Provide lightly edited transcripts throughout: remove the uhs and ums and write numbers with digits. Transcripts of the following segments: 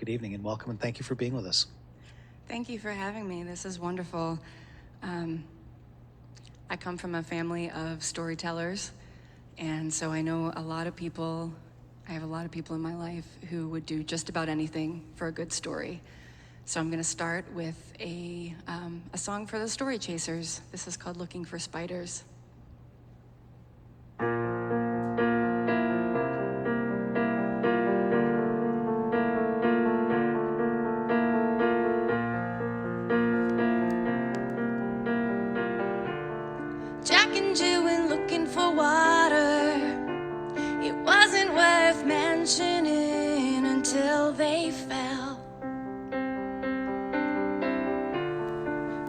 Good evening and welcome, and thank you for being with us. Thank you for having me. This is wonderful. I come from a family of storytellers, and so I know a lot of people. I have a lot of people in my life who would do just about anything for a good story. So I'm going to start with a song for the story chasers. This is called Looking for Spiders. Jack and Jill went looking for water. It wasn't worth mentioning until they fell.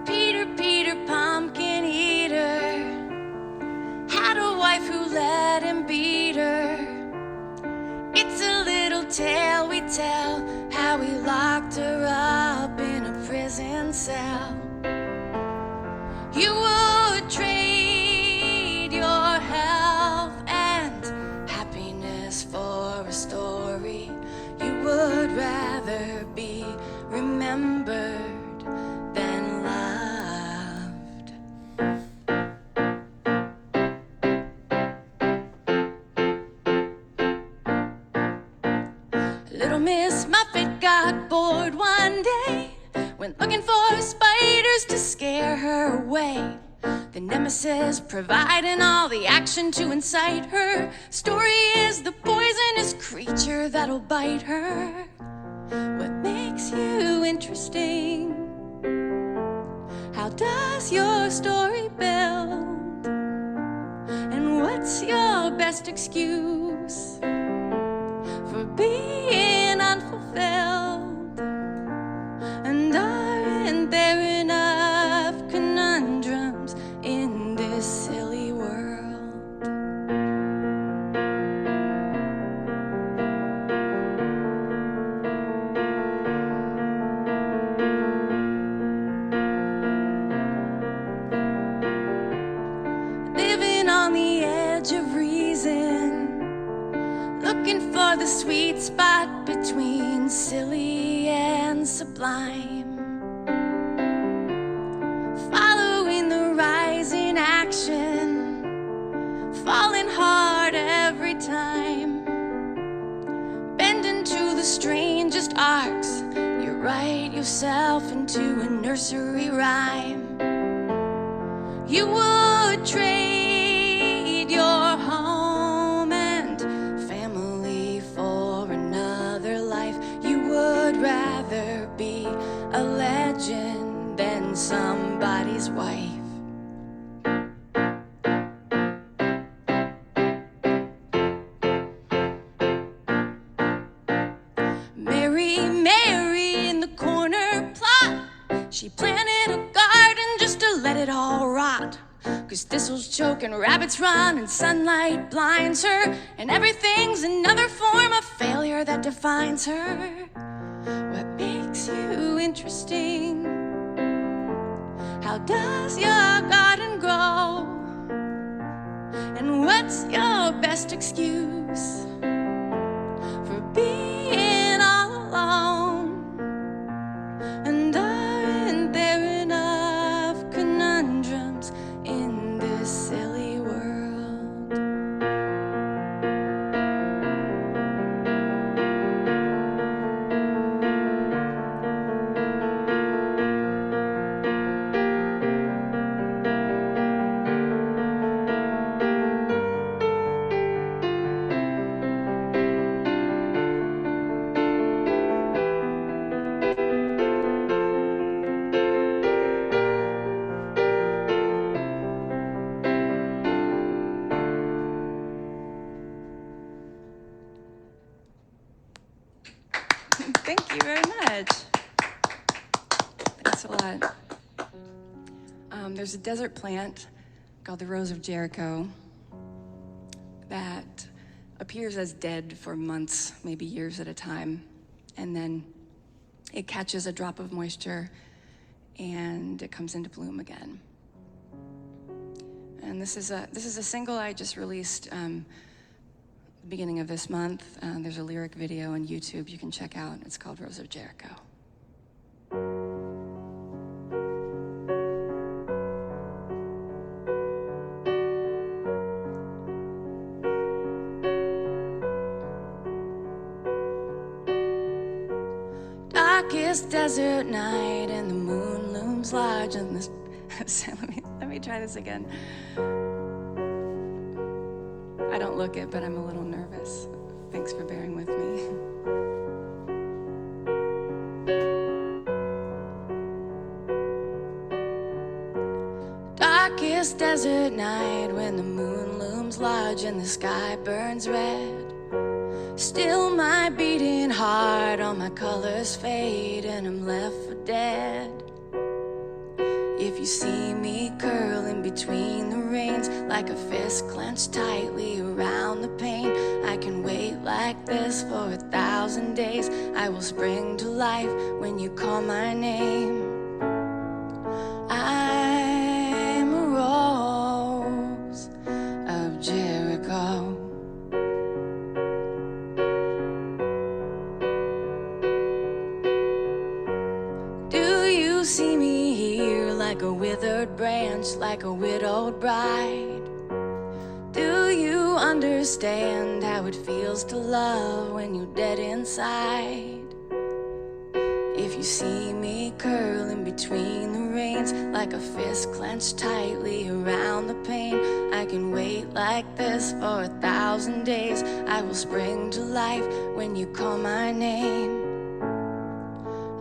Peter, pumpkin eater, had a wife who let him beat her. It's a little tale we tell, how he locked her up in a prison cell. You would trade your health and happiness for a story. You would rather be remembered than loved. Little Miss Muffet got bored one day, went looking for spiders to scare her away. The nemesis providing all the action to incite her. Story is the poisonous creature that'll bite her. What makes you interesting? How does your story build? And what's your best excuse for being unfulfilled? And aren't there enough conundrums in this silly world? Living on the edge of reason, looking for the sweet spot between silly and sublime. Following the rising action, falling hard every time. Bending to the strangest arcs, you write yourself into a nursery rhyme. You would trade your home and family for another life. You would rather be a legend than somebody's wife. Mary in the corner plot. She planted a garden just to let it all rot. 'Cause thistles choke and rabbits run and sunlight blinds her, and everything's another form of failure that defines her. What makes you interesting? How does your garden grow? And what's your best excuse for being all alone? And aren't there enough conundrums in this silly world? Thank you very much. Thanks a lot. There's a desert plant called the Rose of Jericho that appears as dead for months, maybe years at a time, and then it catches a drop of moisture and it comes into bloom again. And this is a single I just released the beginning of this month. There's a lyric video on YouTube you can check out. It's called Rose of Jericho. Darkest desert night and the moon looms large in this. Let me try this again. I don't look it, but I'm a little nervous. Thanks for bearing with me. Darkest desert night when the moon looms large and the sky burns red. Still my beating heart, all my colors fade and I'm left for dead. If you see me curling between the reins like a fist clenched tightly around the pain, I can wait like this for 1,000 days. I will spring to life when you call my name. I'm a rose of Jericho. You see me here like a withered branch, like a widowed bride. Do you understand how it feels to love when you're dead inside? If you see me curling between the reins like a fist clenched tightly around the pain, I can wait like this for 1,000 days. I will spring to life when you call my name.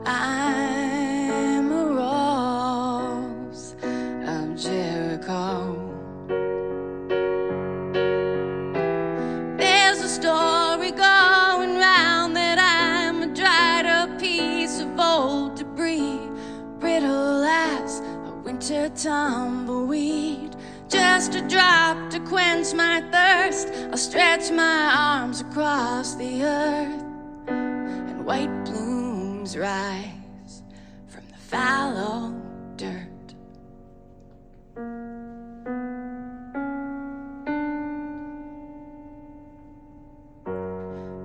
I'm a rose of Jericho. There's a story going round that I'm a dried up piece of old debris, brittle as a winter tumbleweed. Just a drop to quench my thirst, I'll stretch my arms across the earth, and white blooms rise from the fallow dirt.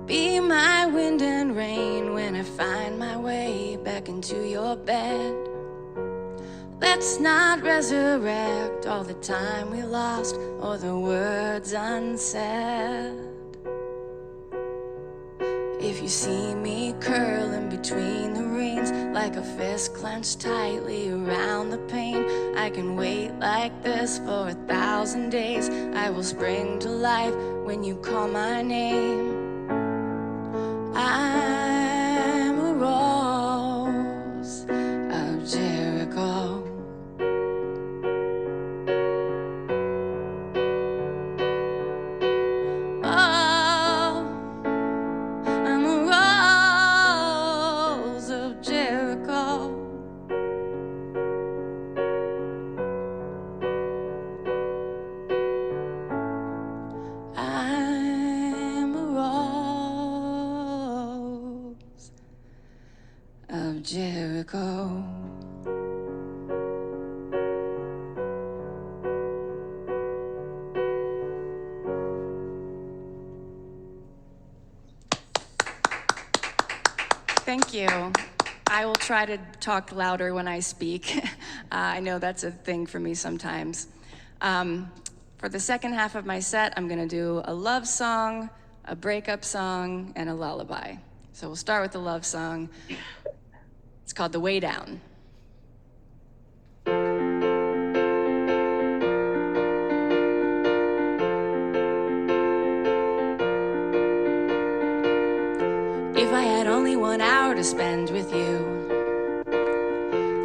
Be my wind and rain when I find my way back into your bed. Let's not resurrect all the time we lost or the words unsaid. If you see me curling between the reins like a fist clenched tightly around the pain, I can wait like this for 1,000 days. I will spring to life when you call my name. I'm a rose of Jericho. Oh, I'm a rose of Jericho. I'm a rose of Jericho. Thank you. I will try to talk louder when I speak. I know that's a thing for me sometimes. For the second half of my set, I'm gonna do a love song, a breakup song, and a lullaby. So we'll start with the love song. It's called The Way Down. If I had only 1 hour to spend with you,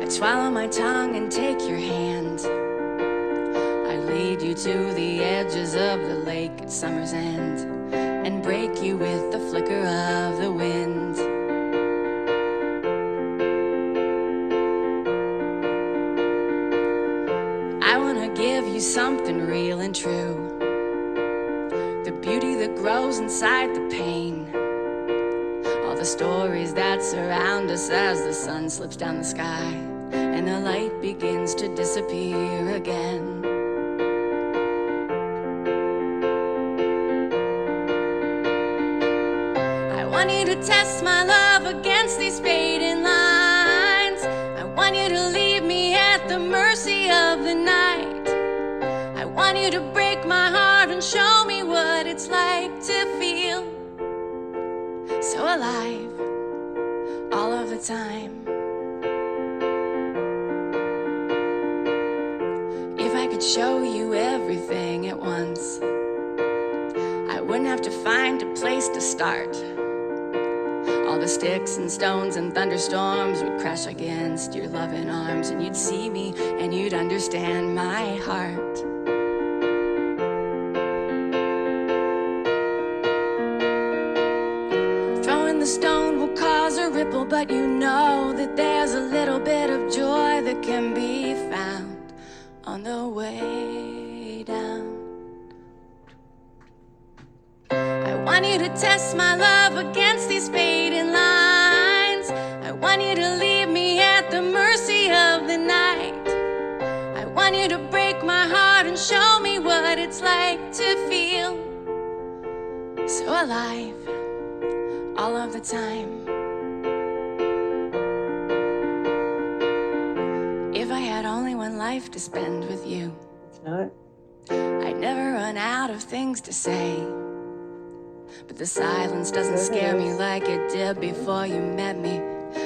I'd swallow my tongue and take your hand. I'd lead you to the edges of the lake at summer's end and break you with the flicker of the wind. I wanna give you something real and true, the beauty that grows inside the pain, all the stories that surround us as the sun slips down the sky and the light begins to disappear again. you to test my love against these fading lines. I want you to leave me at the mercy of the night. I want you to break my heart and show me what it's like to feel so alive all of the time. If I could show you everything at once, I wouldn't have to find a place to start. All the sticks and stones and thunderstorms would crash against your loving arms, and you'd see me and you'd understand my heart. Throwing the stone will cause a ripple, but you know that there's a little bit of joy that can be found on the way down. I want you to test my love against these fading lines. I want you to leave me at the mercy of the night. I want you to break my heart and show me what it's like to feel so alive all of the time. If I had only one life to spend with you, I'd never run out of things to say. But the silence doesn't scare me like it did before you met me.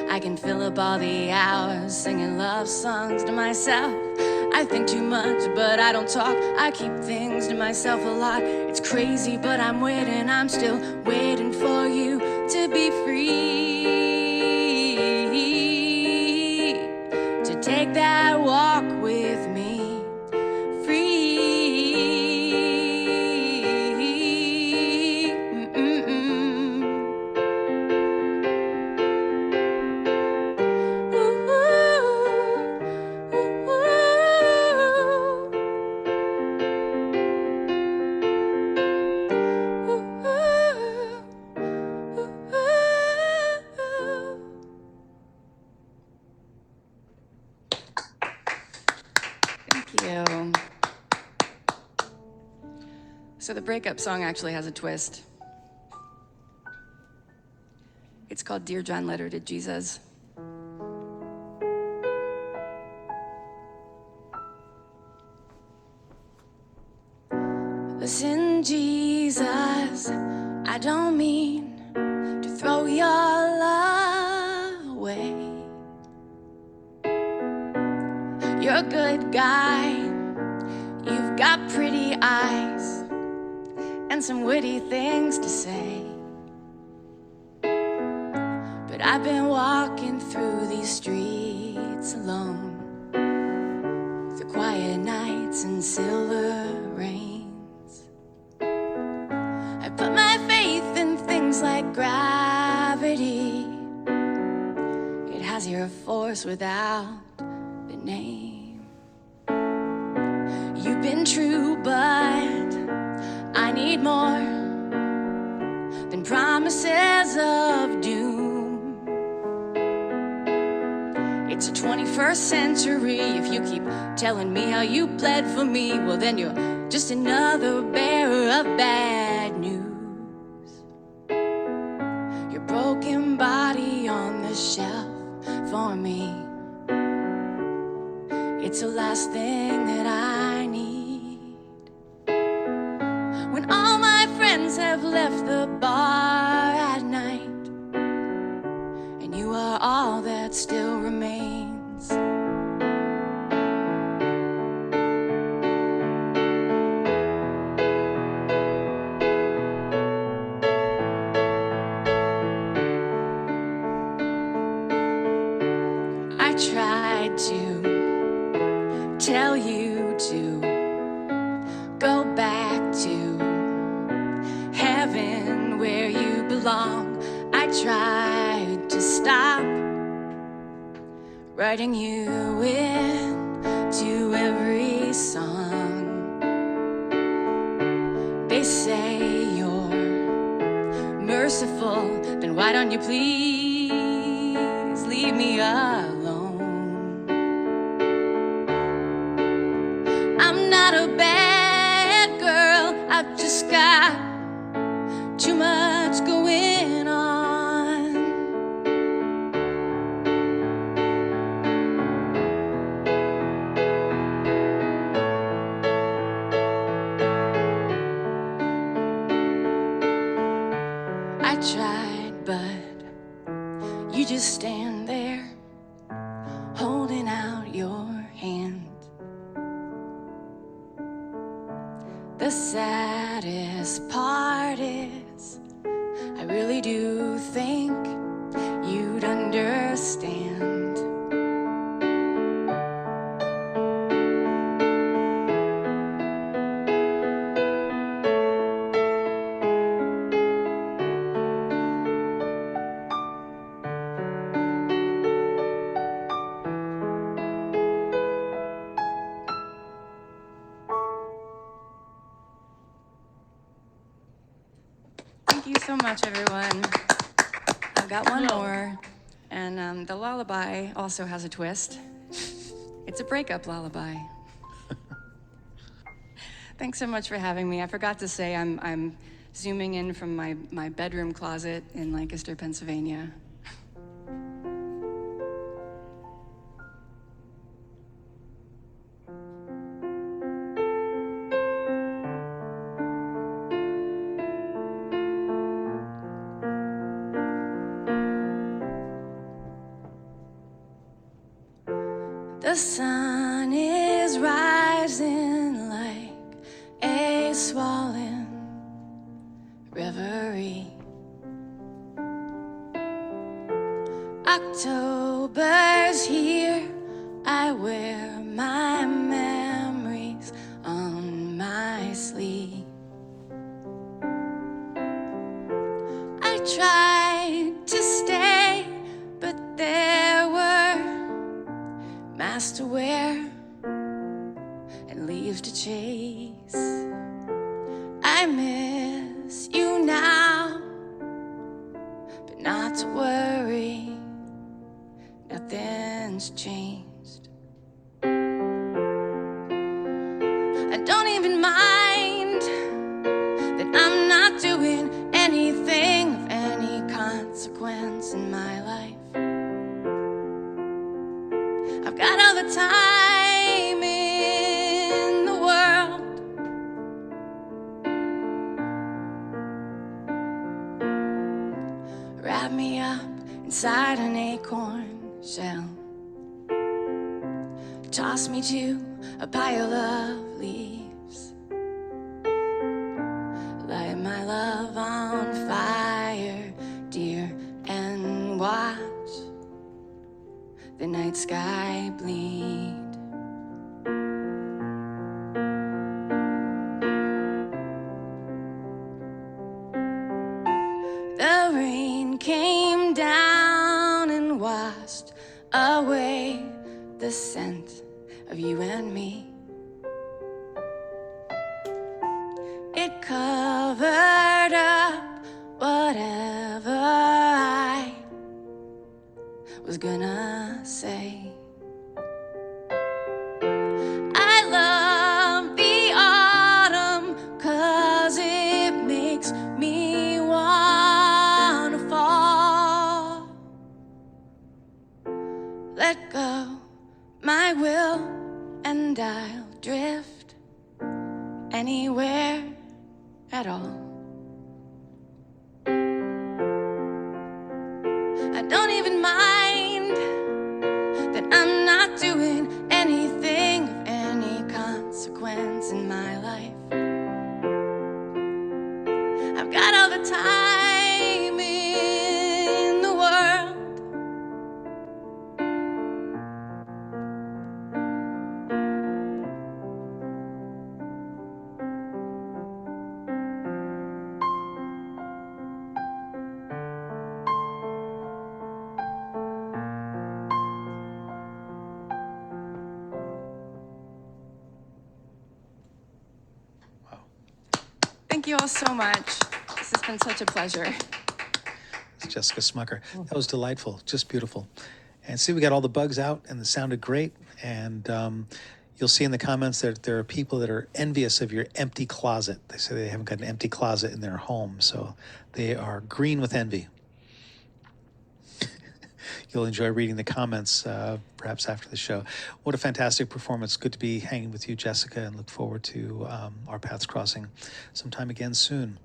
I can fill up all the hours singing love songs to myself. I think too much, but I don't talk. I keep things to myself a lot. It's crazy, but I'm waiting. I'm still waiting for you to be free, to take that walk with me. So the breakup song actually has a twist. It's called Dear John Letter to Jesus. Listen, Jesus, I don't mean to throw your love away. You're a good guy, you've got pretty eyes and some witty things to say. But I've been walking through these streets alone, through quiet nights and silver rains. I put my faith in things like gravity. It has zero force without the name. You've been true, but I need more than promises of doom. It's a 21st century. If you keep telling me how you bled for me, well then you're just another bearer of bad news. Your broken body on the shelf for me, it's the last thing that I need. When all my friends have left the bar at night, and you are all that still remains. I tried to tell you to go back to heaven where you belong. I tried to stop writing you into every song. They say you're merciful, then why don't you please leave me alone? I'm not a bad girl, I've just got too much going on. You just stand there, holding out your hand. The saddest part is, I really do think you'd understand. Thank you so much, everyone. I've got one more, and the lullaby also has a twist. It's a breakup lullaby. Thanks so much for having me. I forgot to say I'm zooming in from my bedroom closet in Lancaster, Pennsylvania. The sun is rising like a swollen reverie. October's here, I wear my memories on my sleeve. I tried to stay, but there were masks to wear and leaves to chase. I miss you now, but not to worry, nothing's changed. I don't even mind that I'm not doing anything of any consequence in my life. I've got all the time in the world. Wrap me up inside an acorn shell. Toss me to a pile of leaves. Light my love on fire, dear, and watch the night sky bleed. The rain came down and washed away the scent of you and me. It covered up whatever I was gonna say. I love the autumn 'cause it makes me wanna fall. Let go my will and I'll drift anywhere at all. I don't even mind that I'm not doing anything of any consequence in my life. I've got all the time in the world. Thank you all so much. This has been such a pleasure. It's Jessica Smucker. That was delightful, just beautiful. And see, we got all the bugs out, and it sounded great. And you'll see in the comments that there are people that are envious of your empty closet. They say they haven't got an empty closet in their home, so they are green with envy. You'll enjoy reading the comments, perhaps after the show. What a fantastic performance. Good to be hanging with you, Jessica, and look forward to our paths crossing sometime again soon.